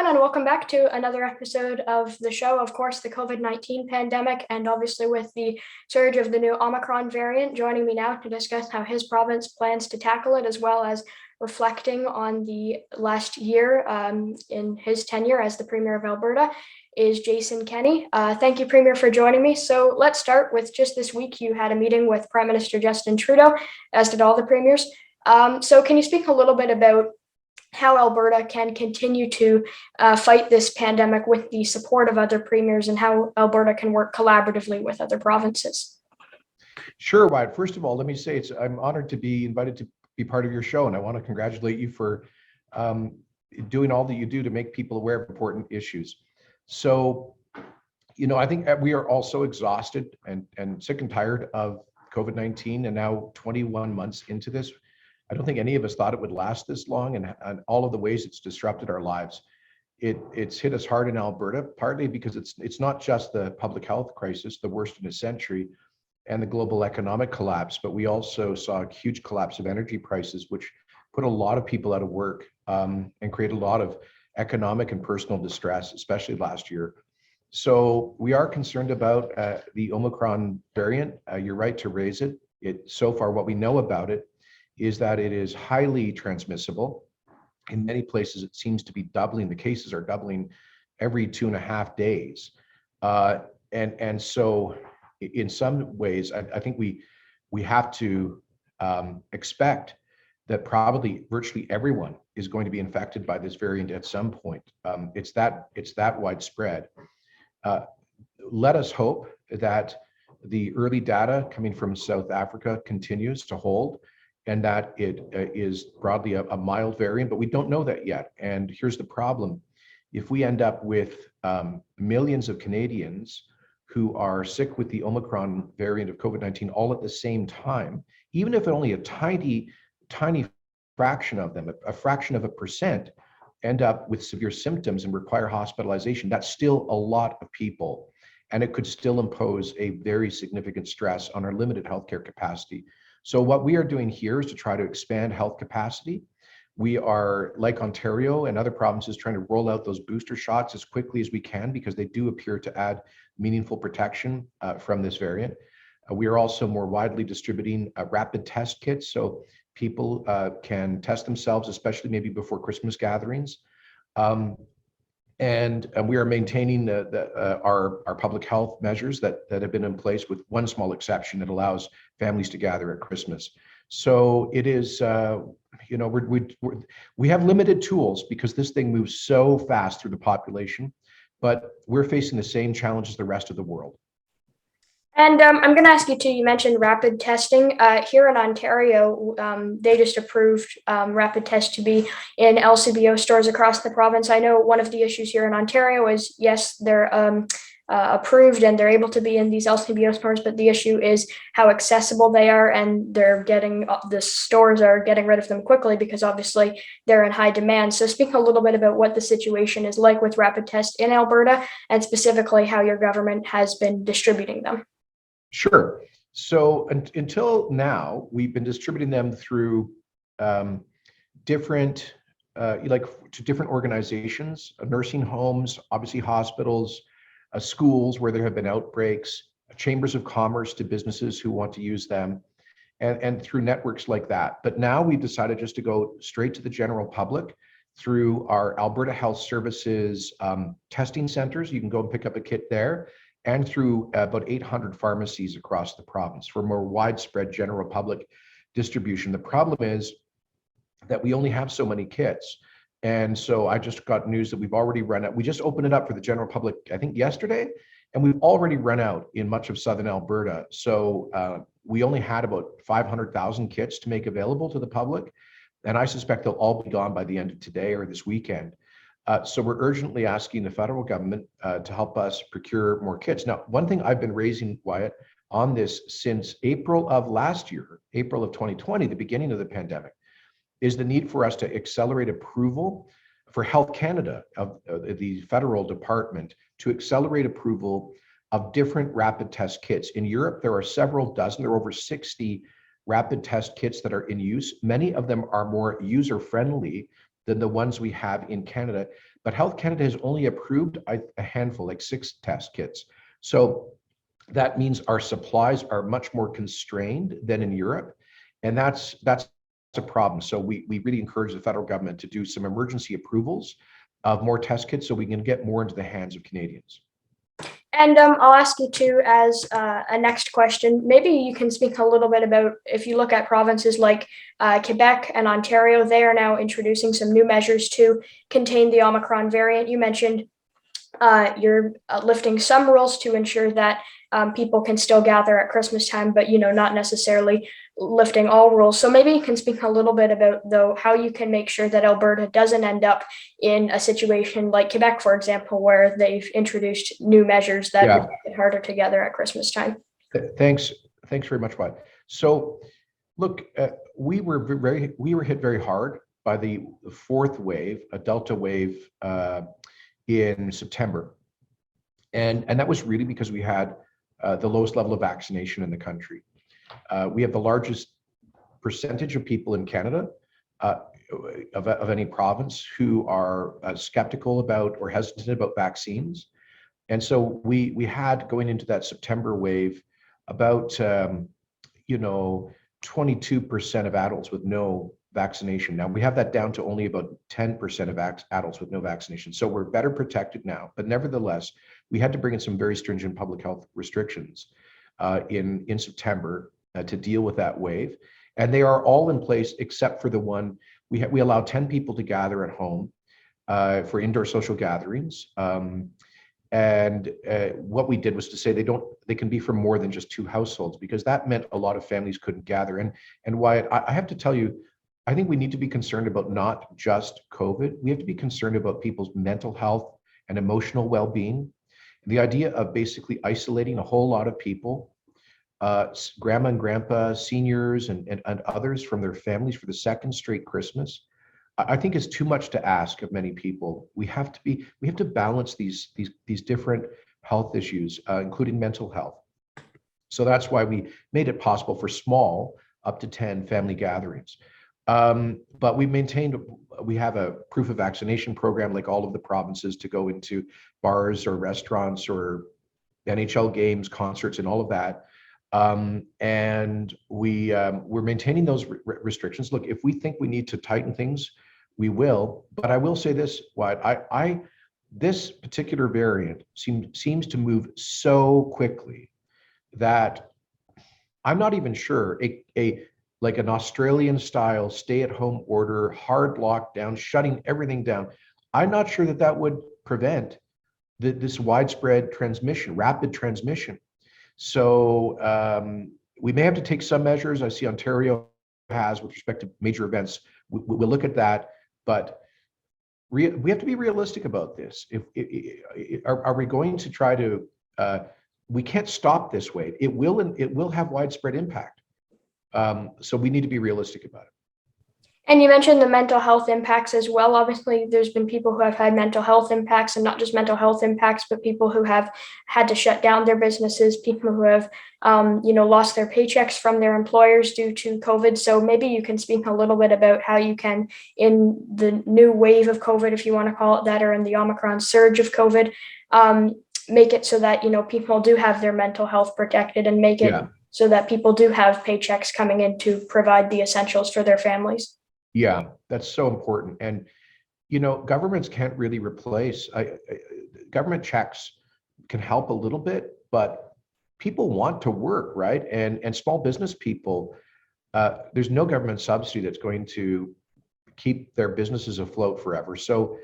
and welcome back to another episode of the show. Of course, the COVID-19 pandemic, and obviously with the surge of the new Omicron variant. Joining me now to discuss how his province plans to tackle it, as well as reflecting on the last year in his tenure as the Premier of Alberta, is Jason Kenney. Thank you, Premier, for joining me. So let's start with just this week. You had a meeting with Prime Minister Justin Trudeau, as did all the premiers. So can you speak a little bit about how Alberta can continue to fight this pandemic with the support of other premiers, and how Alberta can work collaboratively with other provinces? Sure, Wyatt. First of all, let me say I'm honored to be invited to be part of your show, and I want to congratulate you for doing all that you do to make people aware of important issues. So, I think we are all so exhausted and sick and tired of COVID-19, and now 21 months into this. I don't think any of us thought it would last this long, and all of the ways it's disrupted our lives. It's hit us hard in Alberta, partly because it's not just the public health crisis, the worst in a century, and the global economic collapse, but we also saw a huge collapse of energy prices, which put a lot of people out of work and created a lot of economic and personal distress, especially last year. So we are concerned about the Omicron variant. You're right to raise it. So far, what we know about it is that it is highly transmissible. In many places, it seems to be doubling. The cases are doubling every 2.5 days. And so in some ways, I think we have to expect that probably virtually everyone is going to be infected by this variant at some point. It's that widespread. Let us hope that the early data coming from South Africa continues to hold, and that it is broadly a mild variant, but we don't know that yet. And here's the problem. If we end up with millions of Canadians who are sick with the Omicron variant of COVID-19 all at the same time, even if only a tiny fraction of them, a fraction of a percent, end up with severe symptoms and require hospitalization, that's still a lot of people. And it could still impose a very significant stress on our limited healthcare capacity. So what we are doing here is to try to expand health capacity. We are, like Ontario and other provinces, trying to roll out those booster shots as quickly as we can, because they do appear to add meaningful protection from this variant. We are also more widely distributing rapid test kits, so people can test themselves, especially maybe before Christmas gatherings. And we are maintaining our public health measures that have been in place, with one small exception that allows families to gather at Christmas. So it is, we have limited tools because this thing moves so fast through the population, but we're facing the same challenges the rest of the world. And I'm going to ask you too, you mentioned rapid testing. Here in Ontario, they just approved rapid tests to be in LCBO stores across the province. I know one of the issues here in Ontario is, yes, they're approved and they're able to be in these LCBO stores, but the issue is how accessible they are, and the stores are getting rid of them quickly because obviously they're in high demand. So speak a little bit about what the situation is like with rapid tests in Alberta, and specifically how your government has been distributing them. Sure. So until now, we've been distributing them through different organizations, nursing homes, obviously hospitals, schools where there have been outbreaks, chambers of commerce to businesses who want to use them, and through networks like that. But now we've decided just to go straight to the general public through our Alberta Health Services testing centers. You can go and pick up a kit there, and through about 800 pharmacies across the province for more widespread general public distribution. The problem is that we only have so many kits. And so I just got news that we've already run out. We just opened it up for the general public, I think yesterday, and we've already run out in much of southern Alberta. So we only had about 500,000 kits to make available to the public. And I suspect they'll all be gone by the end of today or this weekend. So we're urgently asking the federal government to help us procure more kits. Now, one thing I've been raising, Wyatt, on this since April of last year, April of 2020, the beginning of the pandemic, is the need for us to accelerate approval for Health Canada, of the federal department, to accelerate approval of different rapid test kits. In Europe, there are several dozen, there are over 60 rapid test kits that are in use. Many of them are more user-friendly than the ones we have in Canada. But Health Canada has only approved a handful, like 6 test kits. So that means our supplies are much more constrained than in Europe. And that's a problem. So we really encourage the federal government to do some emergency approvals of more test kits so we can get more into the hands of Canadians. And I'll ask you too, as a next question, maybe you can speak a little bit about, if you look at provinces like Quebec and Ontario, they are now introducing some new measures to contain the Omicron variant. You mentioned you're lifting some rules to ensure that people can still gather at Christmas time, but not necessarily lifting all rules. So maybe you can speak a little bit about, though, how you can make sure that Alberta doesn't end up in a situation like Quebec, for example, where they've introduced new measures that make it harder to gather at Christmas time. Thanks very much, Bud. So, look, we were hit very hard by the 4th wave, a Delta wave, in September, and that was really because we had the lowest level of vaccination in the country. We have the largest percentage of people in Canada of any province who are skeptical about or hesitant about vaccines. And so we had, going into that September wave, about 22% of adults with no vaccination. Now we have that down to only about 10% of adults with no vaccination. So we're better protected now. But nevertheless, we had to bring in some very stringent public health restrictions in September to deal with that wave. And they are all in place except for the one we allow 10 people to gather at home for indoor social gatherings. And what we did was to say they can be from more than just 2 households, because that meant a lot of families couldn't gather. And Wyatt, I have to tell you, I think we need to be concerned about not just COVID. We have to be concerned about people's mental health and emotional well-being. The idea of basically isolating a whole lot of people, grandma and grandpa, seniors, and others from their families for the 2nd straight Christmas, I think is too much to ask of many people. We have to balance these different health issues, including mental health. So that's why we made it possible for small, up to 10 family gatherings. But we have a proof of vaccination program, like all of the provinces, to go into bars or restaurants or NHL games, concerts, and all of that. And we're maintaining those restrictions. Look, if we think we need to tighten things, we will. But I will say this, Wyatt, this particular variant seems to move so quickly that I'm not even sure like an Australian style stay-at-home order, hard lockdown, shutting everything down. I'm not sure that would prevent this widespread transmission, rapid transmission. So we may have to take some measures. I see Ontario has with respect to major events. We'll look at that, but we have to be realistic about this. Are we going to try to? We can't stop this wave. It will have widespread impact. So we need to be realistic about it. And you mentioned the mental health impacts as well. Obviously, there's been people who have had mental health impacts, and not just mental health impacts, but people who have had to shut down their businesses, people who have, lost their paychecks from their employers due to COVID. So maybe you can speak a little bit about how you can, in the new wave of COVID, if you want to call it that, or in the Omicron surge of COVID, make it so that, people do have their mental health protected, and make it so that people do have paychecks coming in to provide the essentials for their families. Yeah, that's so important. And, governments can't really replace, government checks can help a little bit, but people want to work, right? And small business people, there's no government subsidy that's going to keep their businesses afloat forever. So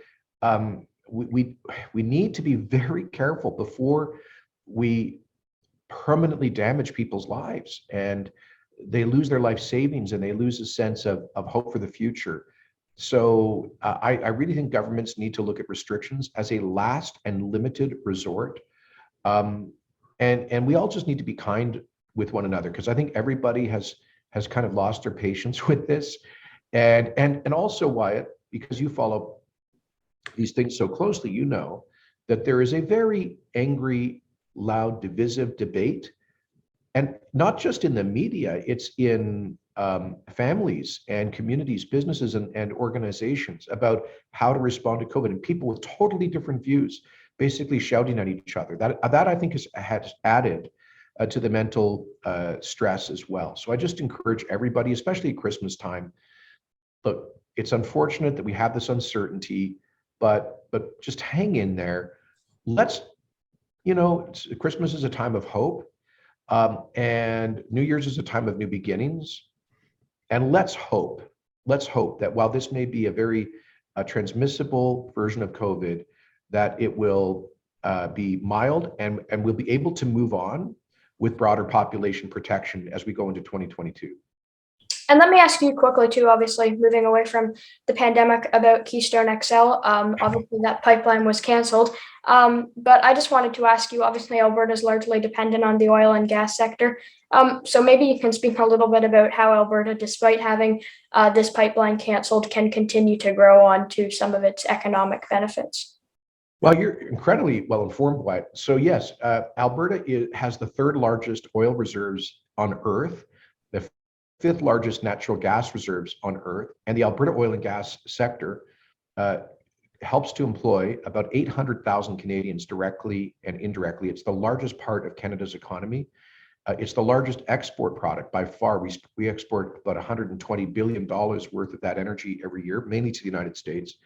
we need to be very careful before we permanently damage people's lives, and they lose their life savings, and they lose a sense of hope for the future. So I really think governments need to look at restrictions as a last and limited resort. And we all just need to be kind with one another, because I think everybody has kind of lost their patience with this. And also, Wyatt, because you follow these things so closely, that there is a very angry, loud, divisive debate. And not just in the media, it's in families and communities, businesses and organizations about how to respond to COVID, and people with totally different views basically shouting at each other. That I think has added to the mental stress as well. So I just encourage everybody, especially at Christmas time, look, it's unfortunate that we have this uncertainty, but just hang in there. Let's, Christmas is a time of hope, and New Year's is a time of new beginnings. And let's hope that while this may be a very transmissible version of COVID, that it will be mild and we'll be able to move on with broader population protection as we go into 2022. And let me ask you quickly too, obviously moving away from the pandemic, about Keystone XL. Obviously that pipeline was canceled. But I just wanted to ask you, obviously Alberta is largely dependent on the oil and gas sector. So maybe you can speak a little bit about how Alberta, despite having this pipeline canceled, can continue to grow on to some of its economic benefits. Well, you're incredibly well informed, Wyatt. So yes, Alberta has the third largest oil reserves on Earth, the fifth largest natural gas reserves on Earth, and the Alberta oil and gas sector helps to employ about 800,000 Canadians directly and indirectly. It's the largest part of Canada's economy. It's the largest export product by far. We export about $120 billion worth of that energy every year, mainly to the United States.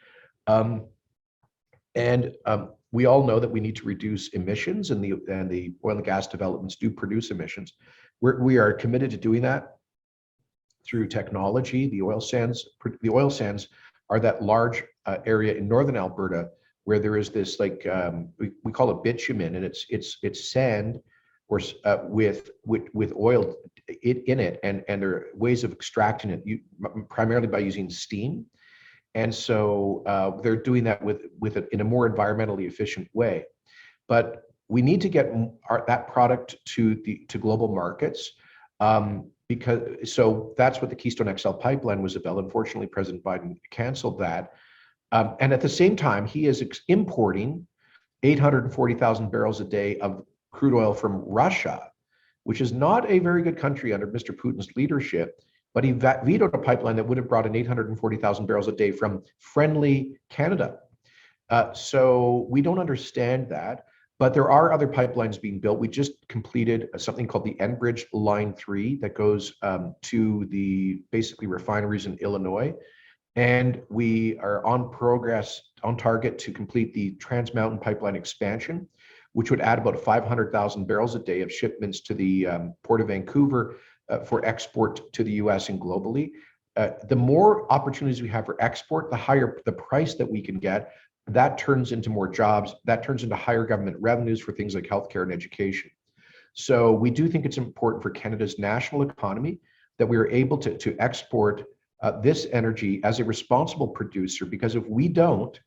We all know that we need to reduce emissions, and the oil and gas developments do produce emissions. We are committed to doing that through technology. The oil sands are that large area in northern Alberta where there is this we call it bitumen, and it's sand or with oil in it, and there are ways of extracting it primarily by using steam. And so they're doing that with it in a more environmentally efficient way. But we need to get that product to global markets, so that's what the Keystone XL pipeline was about. Unfortunately, President Biden canceled that. And at the same time, he is importing 840,000 barrels a day of crude oil from Russia, which is not a very good country under Mr. Putin's leadership. But he vetoed a pipeline that would have brought in 840,000 barrels a day from friendly Canada. So we don't understand that, but there are other pipelines being built. We just completed something called the Enbridge Line 3 that goes to the basically refineries in Illinois. And we are on target to complete the Trans Mountain Pipeline expansion, which would add about 500,000 barrels a day of shipments to the Port of Vancouver for export to the US and globally. The more opportunities we have for export, the higher the price that we can get. That turns into more jobs. That turns into higher government revenues for things like healthcare and education. So we do think it's important for Canada's national economy that we are able to export this energy as a responsible producer, because if we don't,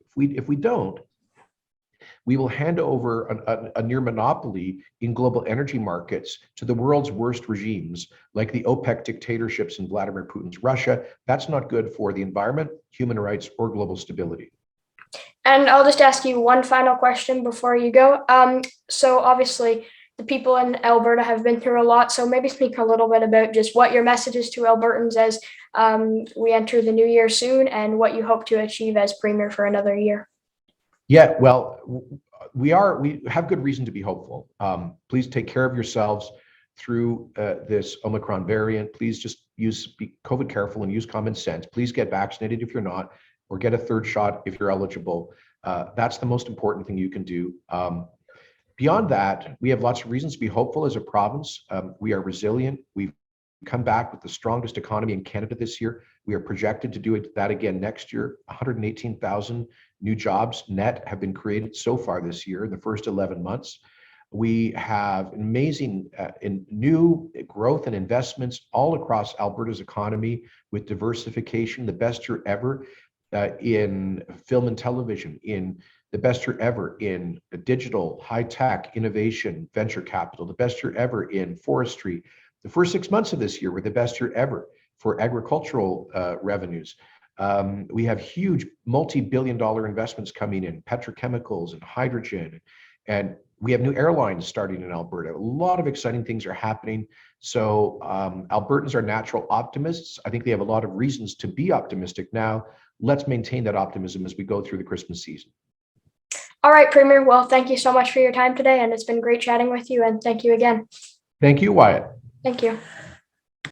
we will hand over a near monopoly in global energy markets to the world's worst regimes, like the OPEC dictatorships in Vladimir Putin's Russia. That's not good for the environment, human rights, or global stability. And I'll just ask you one final question before you go. So obviously, the people in Alberta have been through a lot. So maybe speak a little bit about just what your message is to Albertans as we enter the new year soon, and what you hope to achieve as Premier for another year. Yeah, well, we have good reason to be hopeful. Please take care of yourselves through this Omicron variant. Please just be COVID careful and use common sense. Please get vaccinated if you're not, or get a third shot if you're eligible. That's the most important thing you can do. Beyond that, we have lots of reasons to be hopeful as a province. We are resilient. We've come back with the strongest economy in Canada this year. We are projected to do that again next year. 118,000 new jobs net have been created so far this year in the first 11 months. We have amazing new growth and investments all across Alberta's economy, with diversification, the best year ever in film and television, in the best year ever in digital, high-tech, innovation, venture capital, the best year ever in forestry. The first 6 months of this year were the best year ever for agricultural revenues. We have huge multi-billion-dollar investments coming in, petrochemicals and hydrogen, and We have new airlines starting in Alberta. A lot of exciting things are happening. So Albertans are natural optimists. I think they have a lot of reasons to be optimistic now. Let's maintain that optimism as we go through the Christmas season. All right, Premier. Well, thank you so much for your time today, and it's been great chatting with you, and thank you again. Thank you, Wyatt. Thank you.